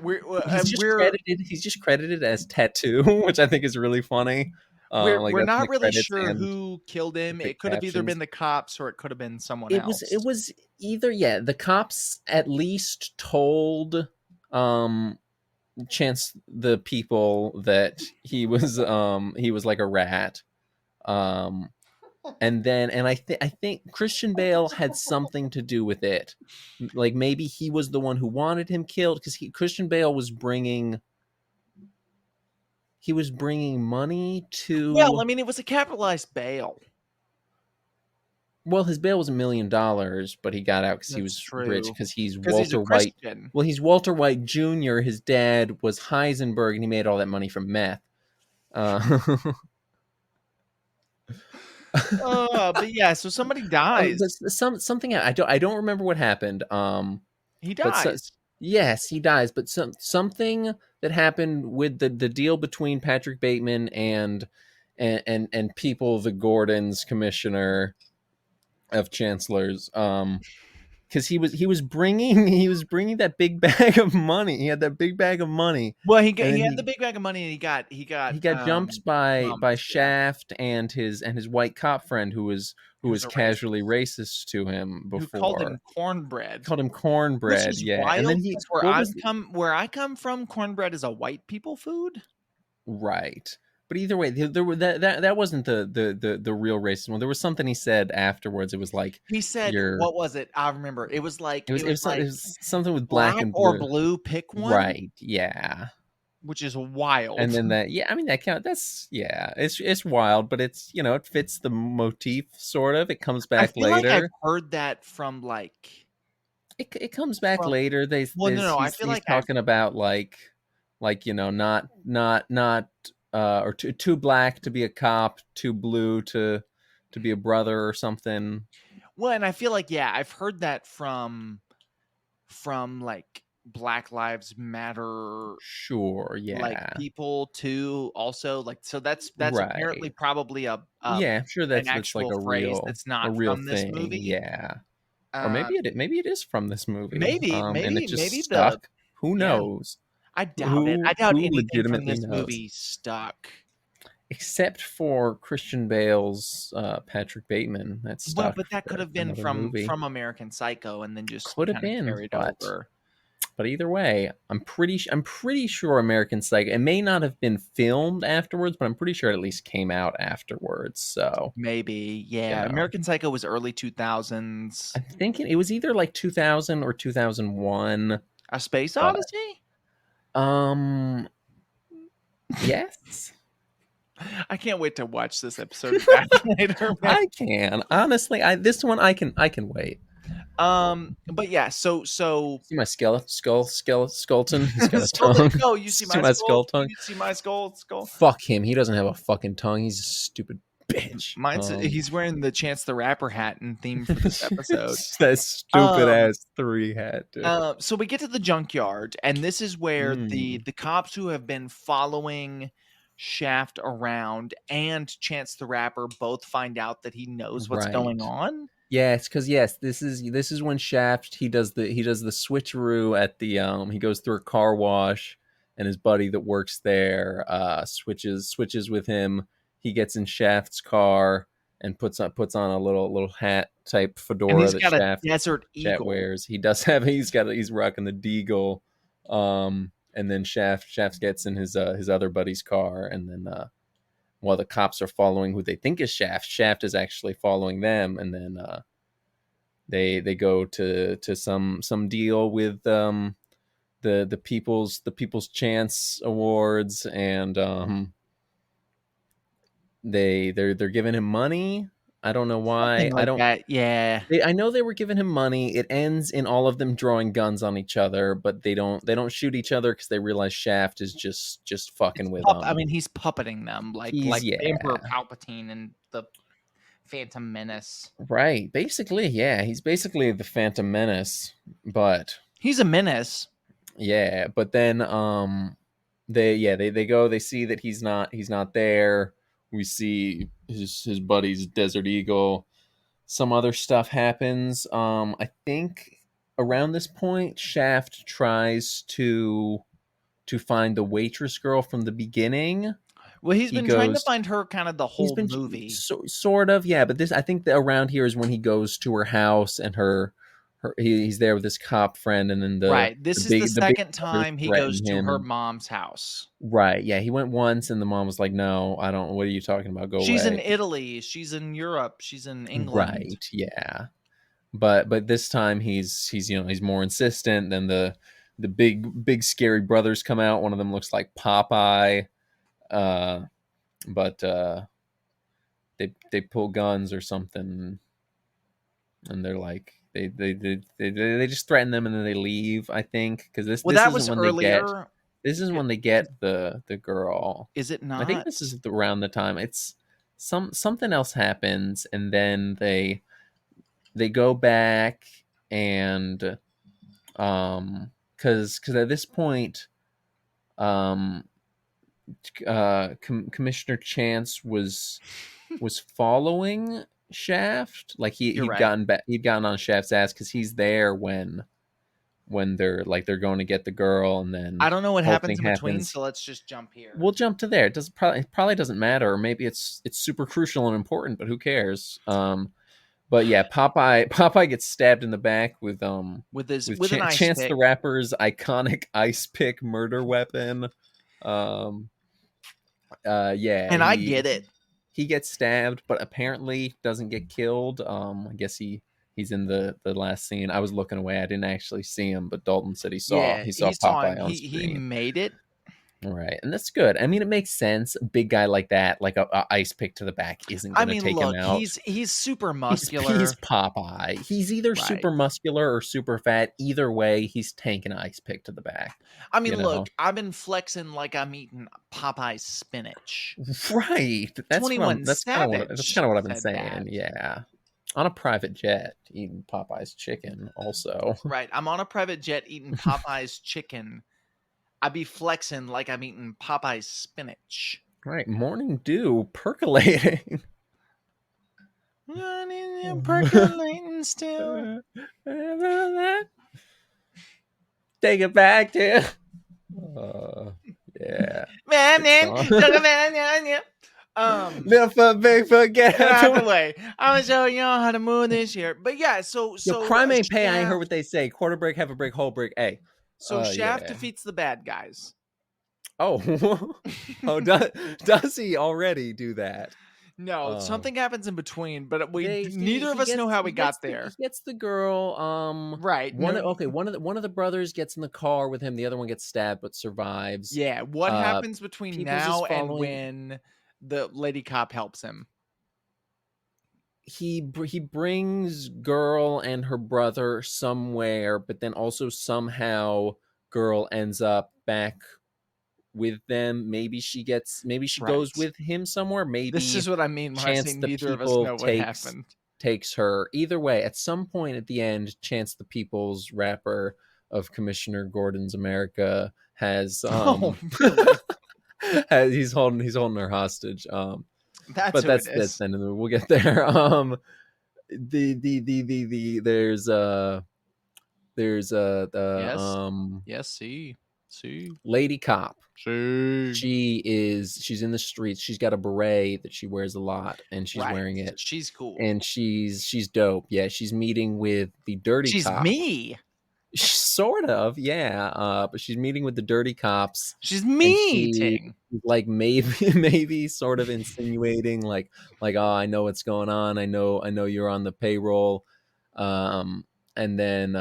He's just credited as Tattoo, which I think is really funny. we're that's in not the really credits sure and who killed him. the It could have either captions. been the cops or it could have been someone It else. was either, the cops at least told Chance the people that he was like a rat. And I think Christian Bale had something to do with it. Like maybe he was the one who wanted him killed, because Christian Bale was bringing money to. Well, I mean, it was a capitalized bail. Well, his bail was $1 million, but he got out because he was rich, because he's Walter White. Well, he's Walter White Jr. His dad was Heisenberg, and he made all that money from meth. But yeah, so somebody dies. Something I don't remember what happened. He dies. Yes, he dies. But something that happened with the deal between Patrick Bateman and People the Gordon's commissioner of chancellors, because he was bringing that big bag of money. He had that big bag of money. Well, he had the big bag of money, and he got jumped by Shaft, yeah. and his white cop friend who was casually racist to him before. Who called him cornbread. Which is wild, and then where I come from, cornbread is a white people food. Right. But either way, that wasn't the real racist one. There was something he said afterwards. It was like, he said, what was it? I remember. It was like it was something with black and blue. Or blue. Pick one. Right. Yeah. Which is wild. And then that count. It's wild, but it's it fits the motif sort of. It comes back later. Like I've heard that from like. It comes back later. I feel like he's talking about not. Or too black to be a cop, too blue to be a brother or something. Well, and I feel like I've heard that from like Black Lives Matter. Sure, yeah. Like people too. Also, like that's right. Apparently probably a sure that's like a phrase real that's not real from thing. This movie. Yeah, or maybe it is from this movie. Maybe and it just stuck. Who knows? I doubt it. I doubt anything from this movie stuck. Except for Christian Bale's Patrick Bateman. That stuck. Well, but that could have been from American Psycho, and then just could have been carried over. But either way, I'm pretty sure American Psycho. It may not have been filmed afterwards, but I'm pretty sure it at least came out afterwards. So maybe, American Psycho was early 2000s. I'm thinking it was either like 2000 or 2001. A Space Odyssey. Yes. I can't wait to watch this episode back later. I can honestly. This one I can wait. But yeah. So see my skeleton. He's got a tongue. No, you see my skull tongue. You see my skull. Fuck him. He doesn't have a fucking tongue. He's a stupid bitch. He's wearing the Chance the Rapper hat in theme for this episode. That stupid ass 3 hat. Dude. So we get to the junkyard, and this is where the cops who have been following Shaft around and Chance the Rapper both find out that he knows what's going on. Yes, because this is when Shaft he does the switcheroo at the he goes through a car wash, and his buddy that works there switches with him he gets in Shaft's car and puts on a little hat type And fedora he's that got a Shaft Desert Shaft Eagle. wears. He does have he's rocking the Deagle. And then Shaft gets in his other buddy's car, and then while the cops are following who they think is Shaft is actually following them, and then they go to some deal with the People's Chance Awards, and they're giving him money. I don't know why. Something like that. Yeah. I know they were giving him money. It ends in all of them drawing guns on each other, but they don't shoot each other because they realize Shaft is just fucking with I them. mean, he's puppeting them He's Emperor Palpatine and the Phantom Menace. right. Basically, yeah, he's basically the Phantom Menace, but He's a menace. yeah, but then they go, they see that he's not there. We see his buddy's Desert Eagle. Some other stuff happens. I think around this point, Shaft tries to find the waitress girl from the beginning. Well, he's He been trying to goes. find her kind of the He's whole been movie. sort of, yeah, but this, I think that around here is when he goes to her house, and he's there with his cop friend, and then Right. This is the big second brothers time he goes threaten to him, her and mom's house. right, yeah, he went once, and the mom was like, "No, I don't. What are you talking about? Go She's in away." Italy. She's in Europe. She's in England. Right, yeah, but this time he's more insistent. Then the big scary brothers come out. One of them looks like Popeye, but they pull guns or something, and they're like they just threaten them, and then they leave. I think because Well, this that isn't was when earlier. this is when they get the girl. Is it I think not? this is around the time it's something else happens, and then they go back, and because at this point um Commissioner Chance was following Shaft. Like You're he'd right. gotten back, he'd gotten on Shaft's ass because he's there when they're going to get the girl, and then I don't know what whole happens thing in between, happens. so let's just jump here. We'll jump to there. It probably doesn't matter, or maybe it's super crucial and important, but who cares? But yeah, Popeye gets stabbed in the back with an ice Chance pick. the Rapper's iconic ice pick murder weapon. Yeah, And I get it. He gets stabbed, but apparently doesn't get killed. I guess he's in the last scene. I was looking away. I didn't actually see him, but Dalton said he saw Popeye on screen. He made it. Right, and that's good. I mean, it makes sense. A big guy like that, like a ice pick to the back, isn't going to take him out. He's super muscular. He's Popeye. He's either super muscular or super fat. Either way, he's tanking an ice pick to the back. I mean, look, I've been flexing like I'm eating Popeye's spinach. Right. That's 21 that's kind of what I've been saying. That. Yeah. On a private jet, eating Popeye's chicken. Also. Right. I'm on a private jet eating Popeye's chicken. I be flexing like I'm eating Popeye's spinach. Right. Morning dew percolating. Percolating still. Take it back to. Yeah. Never big forget. Get out of the way. I'm gonna show y'all how to move this year. But yeah, so crime ain't pay. I ain't heard what they say. Quarter break, half a break, whole break. Hey. So Shaft defeats the bad guys. Oh, does he already do that? No, something happens in between, but neither of us know how we got there. He gets the girl. Right. One of the brothers gets in the car with him. The other one gets stabbed but survives. Yeah. What happens between now and when the lady cop helps him? He brings girl and her brother somewhere, but then also somehow girl ends up back with them. Maybe she goes with him somewhere. Maybe this is what I mean when I say neither of us know what happened. Takes her. Either way, at some point at the end, Chance the People's Rapper of Commissioner Gordon's America has he's holding her hostage. That's the end of the. We'll get there. See, Lady Cop. see. She's in the streets. She's got a beret that she wears a lot, and she's Right. wearing it. She's cool. And she's dope. Yeah, she's meeting with the dirty She's cop. me. Sort of, yeah. But she's meeting with the dirty cops. She's And meeting. like maybe sort of insinuating like oh, I know what's going on. I know you're on the payroll. And then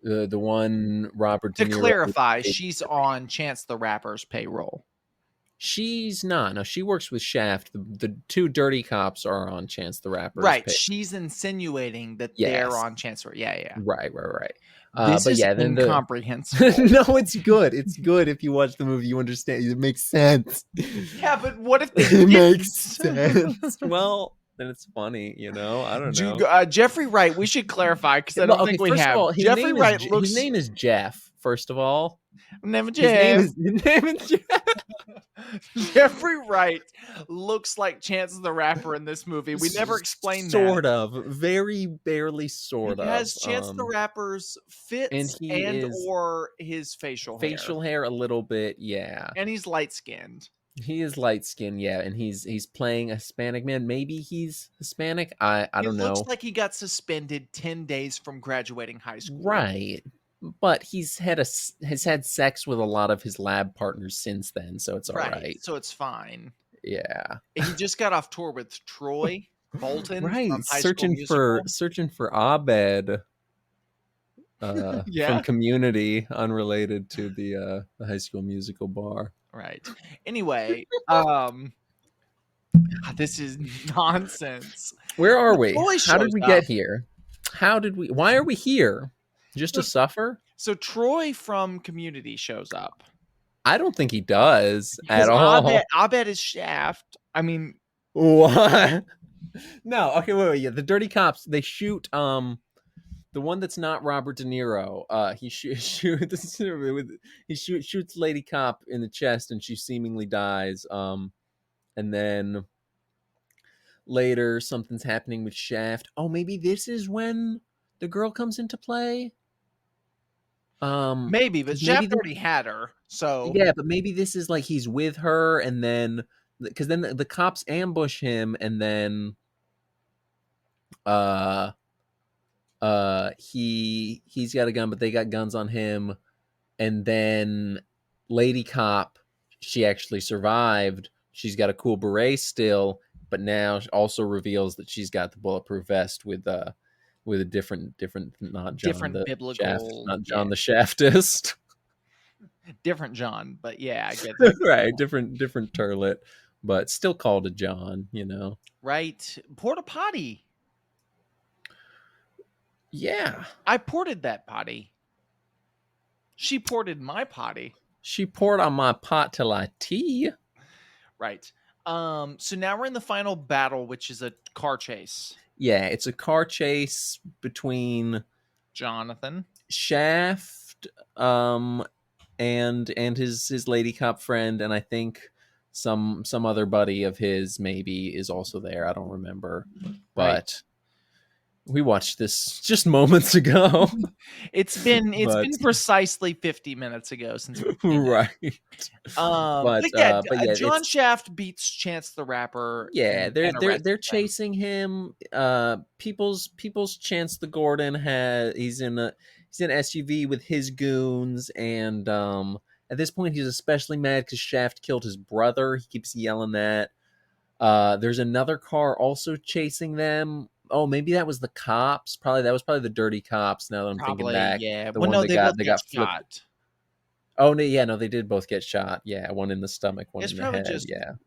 the one Robert De To Niro, clarify, she's on Chance the Rapper's payroll. She's not. No, she works with Shaft. The two dirty cops are on Chance the Rapper's Right. payroll. She's insinuating that Yes. they're on Chance. Yeah. Right. This but is yeah, then incomprehensible. no, it's good. It's good if you watch the movie. You understand. It makes sense. Yeah, but what if they It didn't? makes sense. Well, then it's funny, I don't know. Jeffrey Wright, we should clarify because I don't think we first have. of all, his Jeffrey name Wright is, looks. his name is Jeff. First of all, Never his name Jeff. is Jeff. Jeffrey Wright looks like Chance the Rapper in this movie. We never explained Sort that. of, very barely, sort He of. has Chance the Rapper's fits and or his facial hair a little bit, yeah. And he's light skinned. He is light skinned, yeah, and he's playing a Hispanic man. Maybe he's Hispanic. I don't know. He looks like he got suspended 10 days from graduating high school. Right. But has had sex with a lot of his lab partners since then, so it's all right. So it's fine. Yeah. He just got off tour with Troy Bolton. Right. From High searching for Abed from Community, unrelated to the High School Musical bar. Right. Anyway, this is nonsense. Where are we? How did we get here? Why are we here? Just to suffer? So Troy from Community shows up. I don't think he does at all. Abed is Shaft. I mean, what? No. Okay, wait. Yeah, the dirty cops. They shoot the one that's not Robert De Niro. He shoots Lady Cop in the chest, and she seemingly dies. And then later something's happening with Shaft. Oh, maybe this is when the girl comes into play. Maybe, but Shaft already had her. So yeah, but maybe this is like he's with her, and then because then the cops ambush him, and then he's got a gun, but they got guns on him, and then Lady Cop, she actually survived. She's got a cool beret still, but now also reveals that she's got the bulletproof vest with a different not John different the biblical Shaft, not John the Shaftist. Different John, but yeah, I get that. Right, different turlet, but still called a John, Right. Porta potty. Yeah. I ported that potty. She ported my potty. She poured on my pot till I tea. Right. So now we're in the final battle, which is a car chase. Yeah, it's a car chase between Jonathan, Shaft, and his lady cop friend, and I think some other buddy of his maybe is also there. I don't remember, but we watched this just moments ago. It's been precisely 50 minutes ago since right. But yeah, John Shaft beats Chance the Rapper. Yeah, they're chasing him. People's Chance the Gordon he's in an SUV with his goons, and at this point he's especially mad because Shaft killed his brother. He keeps yelling that. There's another car also chasing them. Oh, maybe that was the cops. That was probably the dirty cops. Now that I'm thinking back, yeah. The one they got shot. Oh no, yeah, no, they did both get shot. Yeah, one in the stomach, one in the head.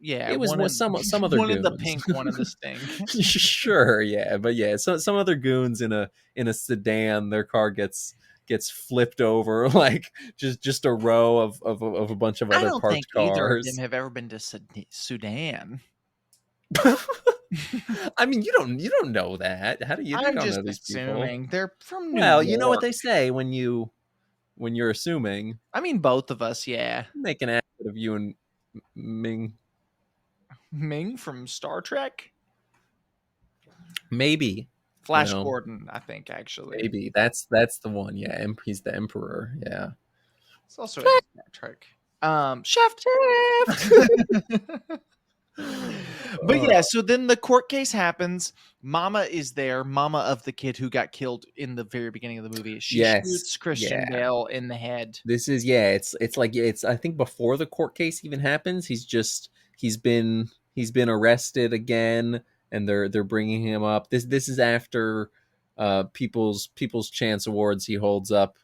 Yeah, it was some other one goons. in the pink, one in the sting. Sure, yeah, but yeah, some other goons in a sedan. Their car gets flipped over, like just a row of a bunch of other parked cars. Either of them have ever been to Sudan. I mean, you don't know that. How do you? I'm don't just know these assuming people? They're from New York. You know what they say when you're assuming. I mean, both of us, yeah. Make an ass of you and Ming. Ming from Star Trek. Maybe Flash Gordon, I think actually. Maybe that's the one. Yeah, he's the Emperor. Yeah. It's also in Star Trek. Shaft. But yeah, so then the court case happens. Mama is there, mama of the kid who got killed in the very beginning of the movie. She shoots Christian Bale in the head. This is it's like it's I think before the court case even happens, he's been arrested again, and they're bringing him up. This is after people's chance awards. He holds up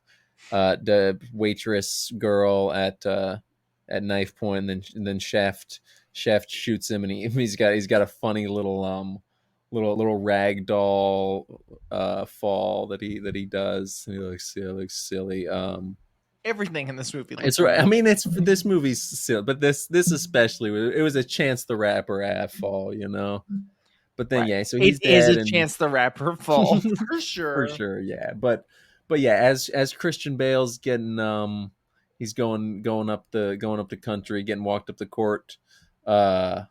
the waitress girl at knife point, and then Shaft shoots him, and he's got a funny little rag doll fall that he does. He looks silly. Everything in this movie. It's right. I mean, this movie's silly, but this especially, it was a Chance the Rapper fall, you know. But then so he's it is dead, a Chance the Rapper fall for sure. For sure, yeah. But yeah, as Christian Bale's getting he's going up the country, getting walked up the court. Going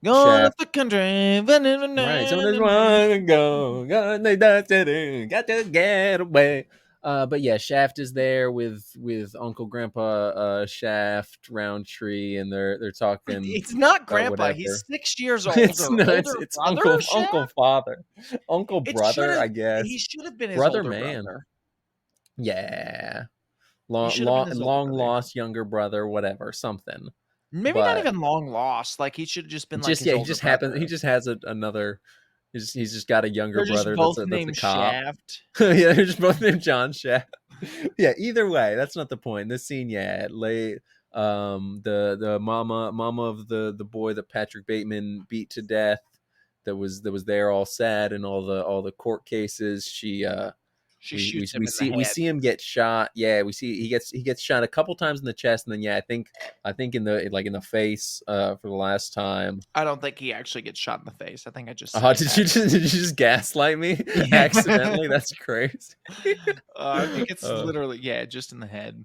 up the country, right? So there's one go, got to get away. But yeah, Shaft is there with Uncle Grandpa Shaft Roundtree, and they're talking. It's not Grandpa; he's 6 years older. It's Uncle Father, Uncle Brother. I guess he should have been his brother, older man. brother. Yeah, long lost younger brother, whatever, something. Maybe not even long lost. Like he should have just been like his older brother. He just has another. He's just got a younger brother both that's named a cop. Shaft. Yeah, they're just both named John Shaft. Yeah, either way, that's not the point. This scene, the mama of the boy that Patrick Bateman beat to death, that was there all sad in all the court cases. She shoots him in the head. We see him get shot. Yeah, we see he gets shot a couple times in the chest, and then I think in the face for the last time. I don't think he actually gets shot in the face. I think I just. Did you just gaslight me accidentally? That's crazy. I think it's literally just in the head.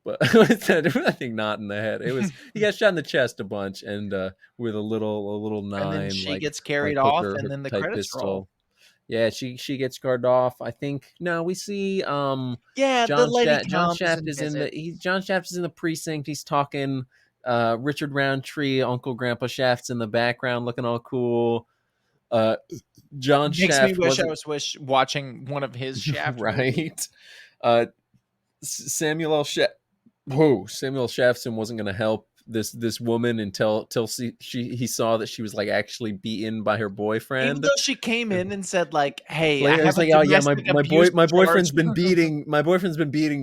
But I think not in the head. He got shot in the chest a bunch, and with a little 9. And then she gets carried off, and then the credits roll. Yeah, she gets carted off. I think we see the lady John Shaft is John Shaft is in the precinct. He's talking. Richard Roundtree, Uncle Grandpa Shaft's in the background, looking all cool. John Shaft makes me wish I was watching one of his Shaft right. Samuel Shaftson wasn't going to help this woman until he saw that she was like actually beaten by her boyfriend. Even though she came in and said like, "Hey, I was like, oh yeah, my boyfriend's been beating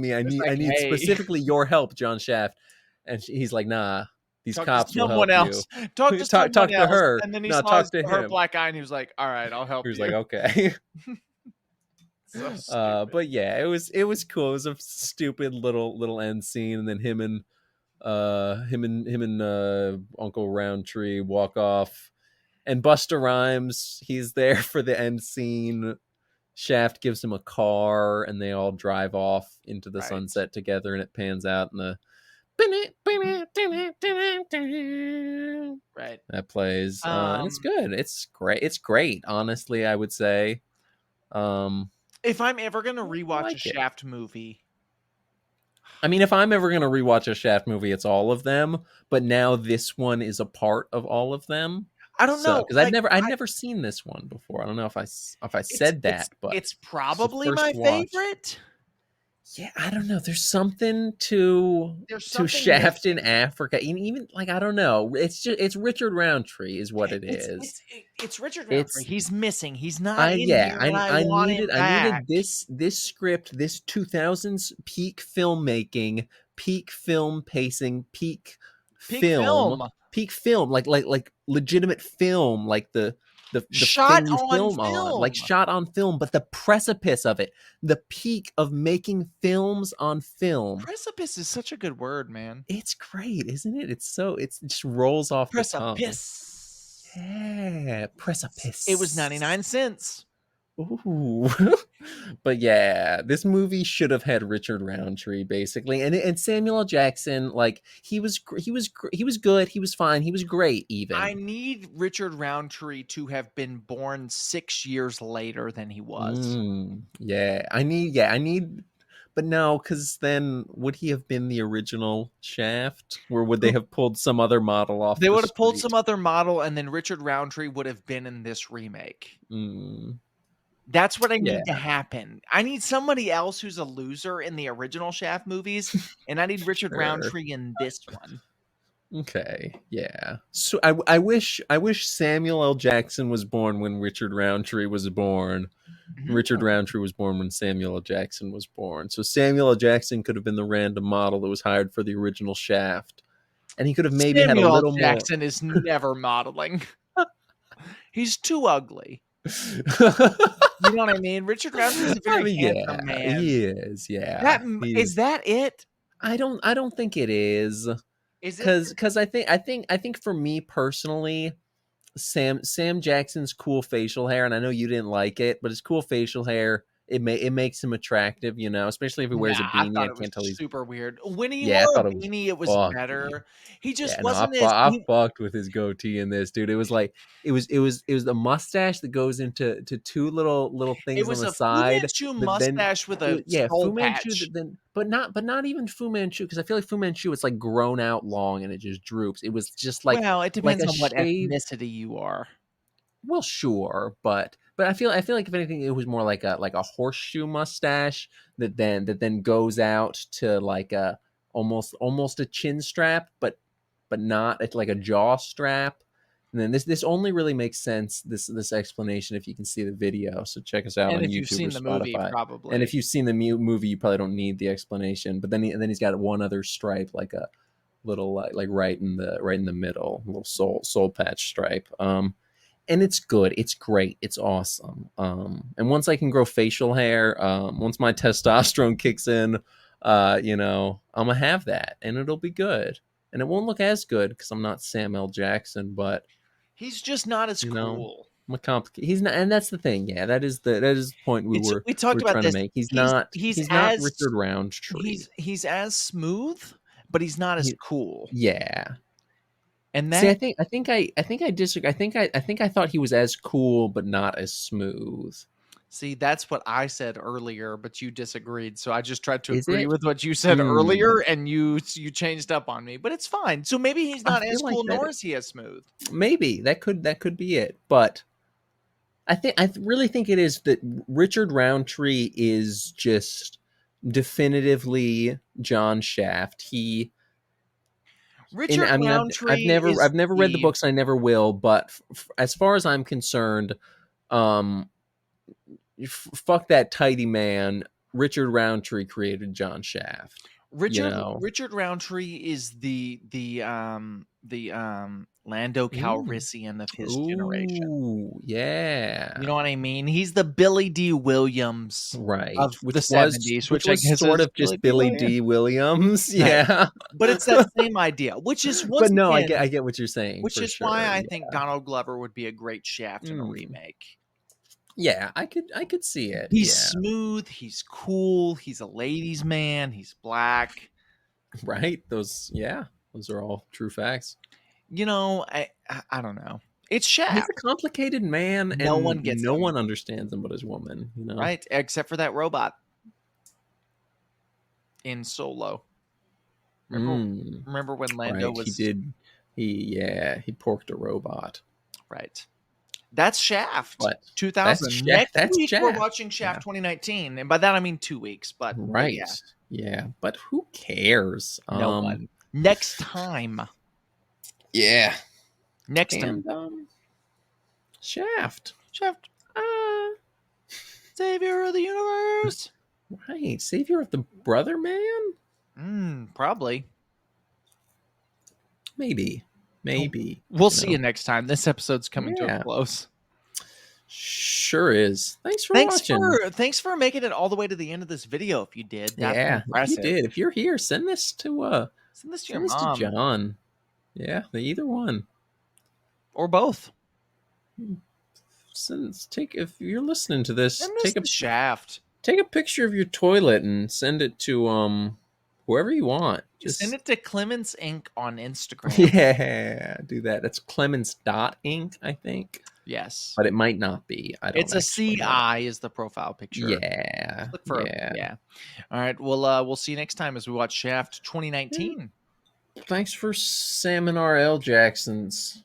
me. I need specifically your help, John Shaft." And he's like, "Nah, these cops will help you. Talk to her." And then he saw her black eye, and he was like, "All right, I'll help you." He was like, "Okay." So but yeah, it was cool. It was a stupid little end scene, and then him and Uncle Roundtree walk off, and Busta Rhymes, he's there for the end scene. Shaft gives him a car, and they all drive off into the sunset together, and it pans out, and that plays. And it's good. It's great. Honestly, I would say. If I'm ever gonna rewatch a Shaft movie, I mean, if I'm ever gonna rewatch a Shaft movie, it's all of them. But now this one is a part of all of them. I don't know, because I'd never seen this one before. I don't know if I said that, but it's probably my favorite. Yeah, I don't know. There's something to Shaft in Africa. Even like, I don't know. It's Richard Roundtree is what it is. It's Richard Roundtree. He's missing. He's not. I needed this script, this 2000s peak filmmaking, peak film pacing, peak film, like legitimate film, like the shot thing you film on, like shot on film, but the precipice of it, the peak of making films on film. Precipice is such a good word, man. It's great, isn't it? It just rolls off the tongue. Yeah, precipice. It was 99 cents. Ooh. But yeah, this movie should have had Richard Roundtree basically, and Samuel L. Jackson. Like he was good. He was fine. He was great. Even I need Richard Roundtree to have been born 6 years later than he was. Yeah, I need But no, because then would he have been the original Shaft, or would they have pulled some other model off? They the would have pulled street? some other model, and then Richard Roundtree would have been in this remake. Mm. That's what I need to Yeah. happen. I need somebody else who's a loser in the original Shaft movies, and I need Richard Sure. Roundtree in this one. Okay, yeah. So I wish Samuel L. Jackson was born when Richard Roundtree was born. Richard Roundtree was born when Samuel L. Jackson was born. So Samuel L. Jackson could have been the random model that was hired for the original Shaft, and he could have maybe had a Samuel L. little Jackson is never modeling. He's too ugly. more. You know what I mean? Richard Roundtree is a very handsome man. He is. Yeah, Is that it? I don't think it is. Is it? Because I think for me personally, Sam Jackson's cool facial hair, and I know you didn't like it, but his cool facial hair, it makes him attractive, you know, especially if he wears a I beanie. thought I it was can't tell he's super weird. When he I wore a thought it was beanie, it was funky. better. He just Yeah, no, wasn't as. I fucked with his goatee in this, dude. It was like it was the mustache that goes into two little It things on was the a Fu side. Manchu That then mustache with a yeah, soul Fu Manchu. patch. That then, but not even Fu Manchu, because I feel like Fu Manchu, it's like grown out long and it just droops. It was just Well, it like depends a on what shaved. ethnicity you are. Well, sure, but I feel like if anything, it was more like a horseshoe mustache that then goes out to like a almost a chin strap, but not. It's like a jaw strap. And then this only really makes sense, this explanation, if you can see the video. So check us out And on if you've YouTube or seen the movie, Spotify. probably. And if you've seen the movie, you probably don't need the explanation. But then he's got one other stripe, like a little like right in the middle, little soul patch stripe. And it's good. It's great. It's awesome. And once I can grow facial hair, once my testosterone kicks in, I'm gonna have that, and it'll be good. And it won't look as good because I'm not Sam L. Jackson, but He's just not as cool. I'm a complicated. He's not, and that's the thing. Yeah, that is the point we talked we're about trying this. to make. He's He's not as Richard Roundtree. he's as smooth, but he's not as cool. Yeah. And that, See, I think I disagree. I think I thought he was as cool, but not as smooth. see, that's what I said earlier, but you disagreed. So I just tried to Is agree it? with what you said earlier, and you changed up on me. But it's fine. So maybe he's not as cool, nor is he as smooth. Maybe that could be it. But I really think it is that Richard Roundtree is just definitively John Shaft. Richard Roundtree I've never read the books. I never will. But as far as I'm concerned, fuck that tidy man. Richard Roundtree created John Shaft. Richard Roundtree is the Lando Calrissian of his generation. Ooh, yeah. You know what I mean? He's the Billy D. Williams Right. of Which the was 70s, which I was guess sort is of just Billy D. Williams. Yeah. But it's that same idea, which is But no, I get what you're saying. which for is sure. why I think Donald Glover would be a great Shaft in a remake. Yeah, I could see it. He's smooth, he's cool, he's a ladies' man, he's black. Right? Those are all true facts. You know, I don't know. It's Shaft. He's a complicated man, and no one gets him. one understands him but his woman. You know, Right? Except for that robot in Solo. Remember when Lando was? He porked a robot. Right. That's Shaft. But 2000. Next week we're watching Shaft 2019, and by that I mean 2 weeks. But right, yeah. But who cares? No one. Next time. Yeah. Next time. Shaft. Savior of the universe. Right. Savior of the brother man? Probably. Maybe. We'll see you next time. This episode's coming to a close. Sure is. Thanks for watching. Thanks for making it all the way to the end of this video. If you did, that's impressive. If you did. If you're here, send this to your mom. to John. Yeah, either one. Or both. If you're listening to this, take a Shaft. Take a picture of your toilet and send it to whoever you want. Just send it to Clemens Inc. on Instagram. Yeah, do that. That's Clemens.Inc., I think. Yes. but it might not be. I don't. It's a actually know. CI is the profile picture. Yeah. Look for yeah. All right. We'll see you next time as we watch Shaft 2019. Thanks for Sam and R.L. Jackson's